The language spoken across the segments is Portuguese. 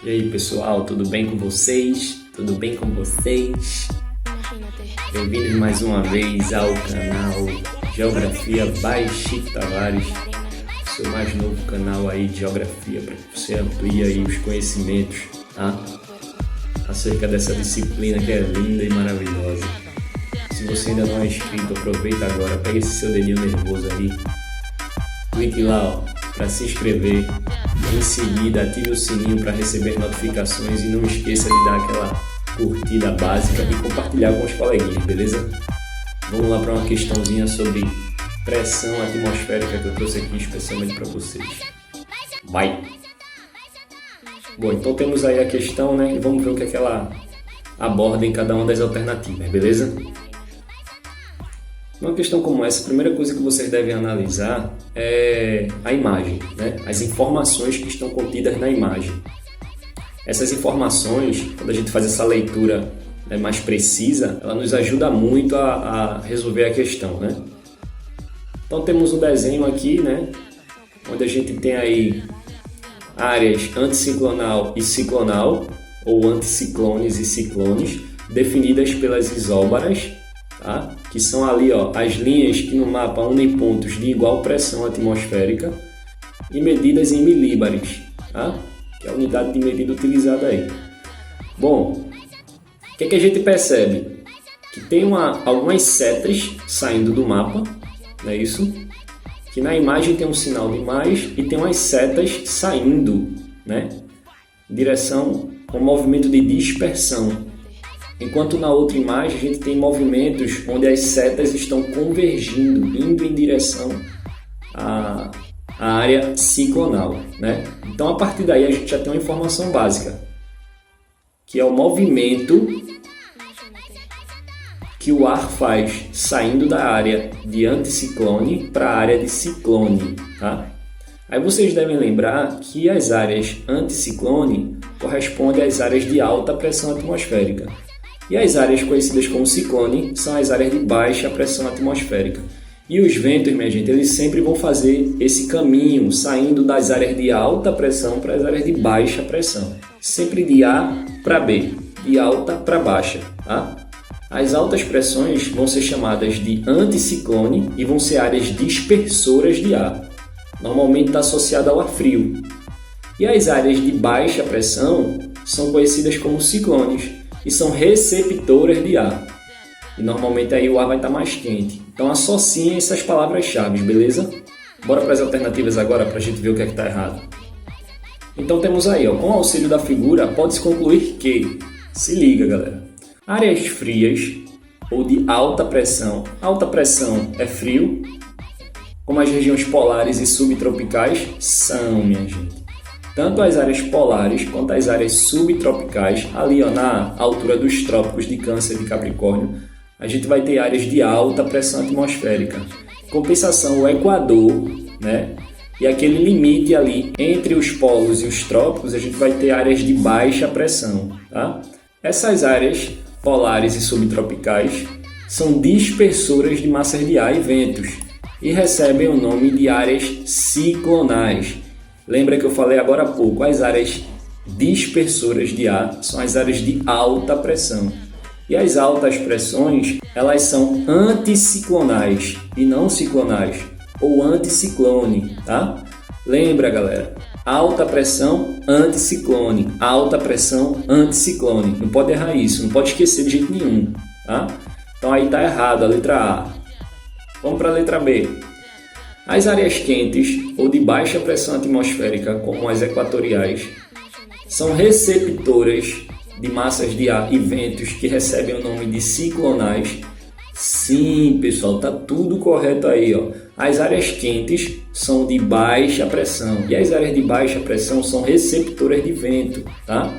E aí pessoal, tudo bem com vocês? Tudo bem com vocês? Bem-vindos mais uma vez ao canal Geografia by Chico Tavares, seu mais novo canal aí de geografia, para que você amplie aí os conhecimentos, tá? Acerca dessa disciplina que é linda e maravilhosa. Se você ainda não é inscrito, aproveita agora, pega esse seu dedinho nervoso aí, clique lá para se inscrever. Em seguida, ative o sininho para receber notificações e não esqueça de dar aquela curtida básica e compartilhar com os coleguinhas, beleza? Vamos lá para uma questãozinha sobre pressão atmosférica que eu trouxe aqui especialmente para vocês. Vai! Bom, então temos aí a questão, né? E vamos ver o que é que ela aborda em cada uma das alternativas, beleza? Numa questão como essa, a primeira coisa que vocês devem analisar é a imagem, né? As informações que estão contidas na imagem. Essas informações, quando a gente faz essa leitura, né, mais precisa, ela nos ajuda muito a resolver a questão, né? Então temos um desenho aqui, né, onde a gente tem aí áreas anticiclonal e ciclonal, ou anticiclones e ciclones, definidas pelas isóbaras, tá? Que são ali, ó, as linhas que no mapa unem pontos de igual pressão atmosférica e medidas em milíbares, tá? Que é a unidade de medida utilizada aí. Bom, o que é que a gente percebe? Que tem algumas setas saindo do mapa, não é isso? Que na imagem tem um sinal de mais e tem umas setas saindo, né? Em direção ao movimento de dispersão. Enquanto na outra imagem a gente tem movimentos onde as setas estão convergindo, indo em direção à área ciclonal, né? Então a partir daí a gente já tem uma informação básica, que é o movimento que o ar faz saindo da área de anticiclone para a área de ciclone, tá? Aí vocês devem lembrar que as áreas anticiclone correspondem às áreas de alta pressão atmosférica. E as áreas conhecidas como ciclone são as áreas de baixa pressão atmosférica. E os ventos, minha gente, eles sempre vão fazer esse caminho, saindo das áreas de alta pressão para as áreas de baixa pressão. Sempre de A para B, de alta para baixa, tá? As altas pressões vão ser chamadas de anticiclone e vão ser áreas dispersoras de ar. Normalmente está associada ao ar frio. E as áreas de baixa pressão são conhecidas como ciclones e são receptoras de ar. E normalmente aí o ar vai estar mais quente. Então associem essas palavras-chave, beleza? Bora para as alternativas agora para a gente ver o que é que está errado. Então temos aí, ó, com o auxílio da figura, pode-se concluir que, se liga galera, áreas frias ou de alta pressão é frio, como as regiões polares e subtropicais são, minha gente. Tanto as áreas polares quanto as áreas subtropicais, ali ó, na altura dos trópicos de Câncer e de Capricórnio, a gente vai ter áreas de alta pressão atmosférica. Em compensação, o Equador, né, e aquele limite ali entre os polos e os trópicos, a gente vai ter áreas de baixa pressão, tá? Essas áreas polares e subtropicais são dispersoras de massas de ar e ventos e recebem o nome de áreas ciclonais. Lembra que eu falei agora há pouco, as áreas dispersoras de ar são as áreas de alta pressão. E as altas pressões, elas são anticiclonais e não ciclonais, ou anticiclone, tá? Lembra, galera, alta pressão, anticiclone, alta pressão, anticiclone. Não pode errar isso, não pode esquecer de jeito nenhum, tá? Então aí tá errado a letra A. Vamos para a letra B. As áreas quentes ou de baixa pressão atmosférica, como as equatoriais, são receptoras de massas de ar e ventos que recebem o nome de ciclonais. Sim, pessoal, tá tudo correto aí, ó. As áreas quentes são de baixa pressão e as áreas de baixa pressão são receptoras de vento, tá?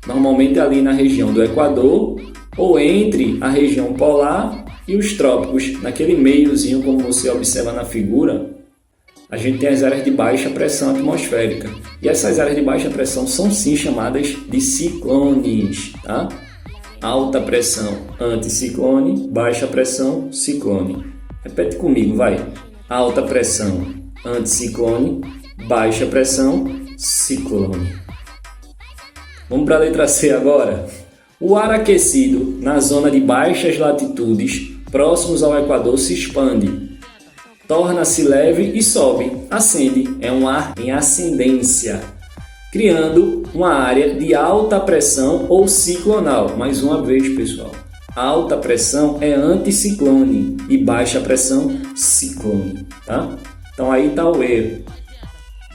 Normalmente ali na região do Equador ou entre a região polar e os trópicos, naquele meiozinho, como você observa na figura, a gente tem as áreas de baixa pressão atmosférica. E essas áreas de baixa pressão são sim chamadas de ciclones, tá? Alta pressão, anticiclone, baixa pressão, ciclone. Repete comigo, vai. Alta pressão, anticiclone, baixa pressão, ciclone. Vamos para a letra C agora. O ar aquecido na zona de baixas latitudes, próximos ao Equador, se expande, torna-se leve e sobe, ascende, é um ar em ascendência, criando uma área de alta pressão ou ciclonal. Mais uma vez, pessoal, alta pressão é anticiclone e baixa pressão, ciclone, tá? Então aí está o erro.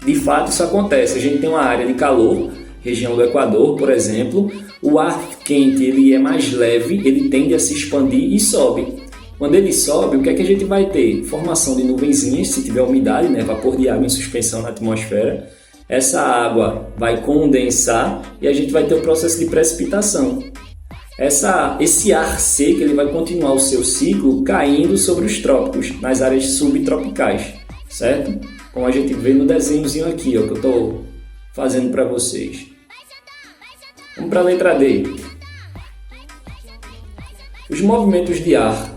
De fato, isso acontece. A gente tem uma área de calor, região do Equador, por exemplo, o ar quente ele é mais leve, ele tende a se expandir e sobe. Quando ele sobe, o que é que a gente vai ter? Formação de nuvenzinhas, se tiver umidade, né? Vapor de água em suspensão na atmosfera. Essa água vai condensar e a gente vai ter o processo de precipitação. Esse ar seco ele vai continuar o seu ciclo caindo sobre os trópicos, nas áreas subtropicais, certo? Como a gente vê no desenhozinho aqui, ó, que eu estou fazendo para vocês. Vamos para a letra D. Os movimentos de ar,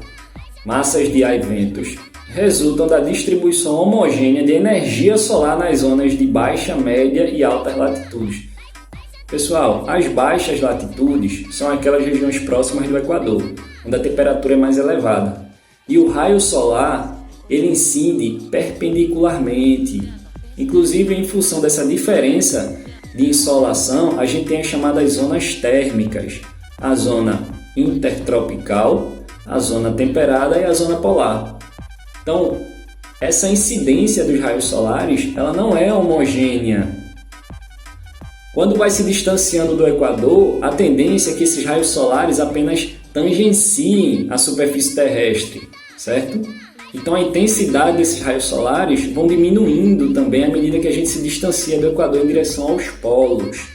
massas de ar e ventos, resultam da distribuição homogênea de energia solar nas zonas de baixa, média e altas latitudes. Pessoal, as baixas latitudes são aquelas regiões próximas do Equador, onde a temperatura é mais elevada. E o raio solar, ele incide perpendicularmente. Inclusive, em função dessa diferença de insolação, a gente tem as chamadas zonas térmicas. A zona intertropical, a zona temperada e a zona polar. Então, essa incidência dos raios solares, ela não é homogênea. Quando vai se distanciando do Equador, a tendência é que esses raios solares apenas tangenciem a superfície terrestre, certo? Então a intensidade desses raios solares vão diminuindo também à medida que a gente se distancia do Equador em direção aos polos.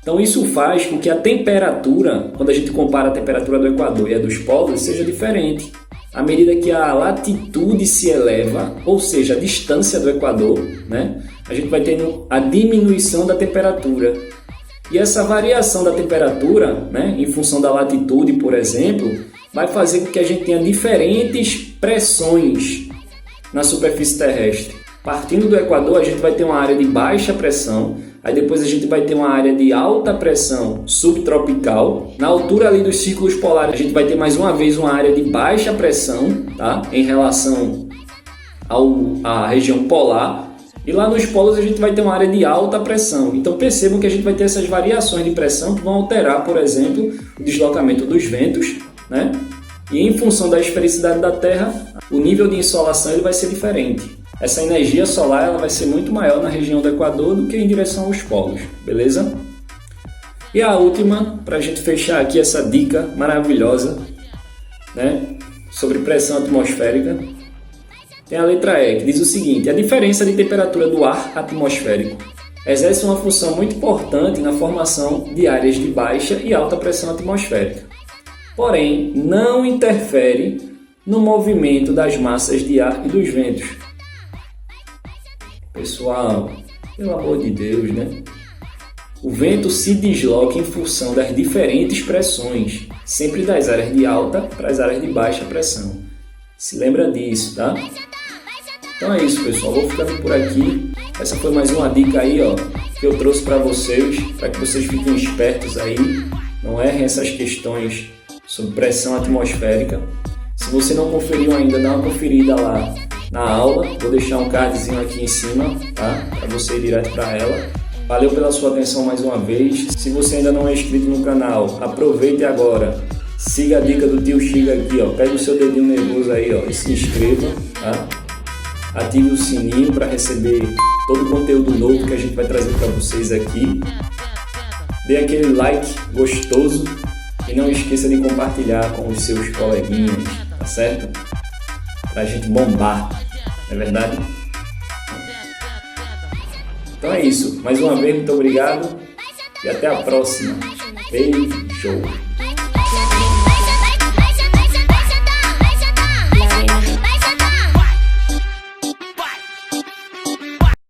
Então isso faz com que a temperatura, quando a gente compara a temperatura do Equador e a dos polos, seja diferente. À medida que a latitude se eleva, ou seja, a distância do Equador, né, a gente vai tendo a diminuição da temperatura. E essa variação da temperatura, né, em função da latitude, por exemplo, vai fazer com que a gente tenha diferentes pressões na superfície terrestre. Partindo do Equador, a gente vai ter uma área de baixa pressão, aí depois a gente vai ter uma área de alta pressão subtropical. Na altura ali dos círculos polares, a gente vai ter mais uma vez uma área de baixa pressão, tá? Em relação à região polar. E lá nos polos a gente vai ter uma área de alta pressão. Então percebam que a gente vai ter essas variações de pressão que vão alterar, por exemplo, o deslocamento dos ventos, né? E em função da esfericidade da Terra, o nível de insolação ele vai ser diferente. Essa energia solar ela vai ser muito maior na região do Equador do que em direção aos polos, beleza? E a última, para a gente fechar aqui essa dica maravilhosa, né, sobre pressão atmosférica, tem a letra E, que diz o seguinte: a diferença de temperatura do ar atmosférico exerce uma função muito importante na formação de áreas de baixa e alta pressão atmosférica. Porém, não interfere no movimento das massas de ar e dos ventos. Pessoal, pelo amor de Deus, né? O vento se desloca em função das diferentes pressões, sempre das áreas de alta para as áreas de baixa pressão. Se lembra disso, tá? Então é isso, pessoal. Vou ficando por aqui. Essa foi mais uma dica aí, ó, que eu trouxe para vocês, para que vocês fiquem espertos aí, não errem essas questões sobre pressão atmosférica. Se você não conferiu ainda, dá uma conferida lá na aula. Vou deixar um cardzinho aqui em cima, tá? Para você ir direto para ela. Valeu pela sua atenção mais uma vez. Se você ainda não é inscrito no canal, aproveite agora. Siga a dica do tio Xiga aqui, ó. Pega o seu dedinho nervoso aí, ó, e se inscreva, tá? Ative o sininho para receber todo o conteúdo novo que a gente vai trazer para vocês aqui. Dê aquele like gostoso e não esqueça de compartilhar com os seus coleguinhas, tá certo? Pra gente bombar, não é verdade? Então é isso. Mais uma vez, muito obrigado e até a próxima. Beijo!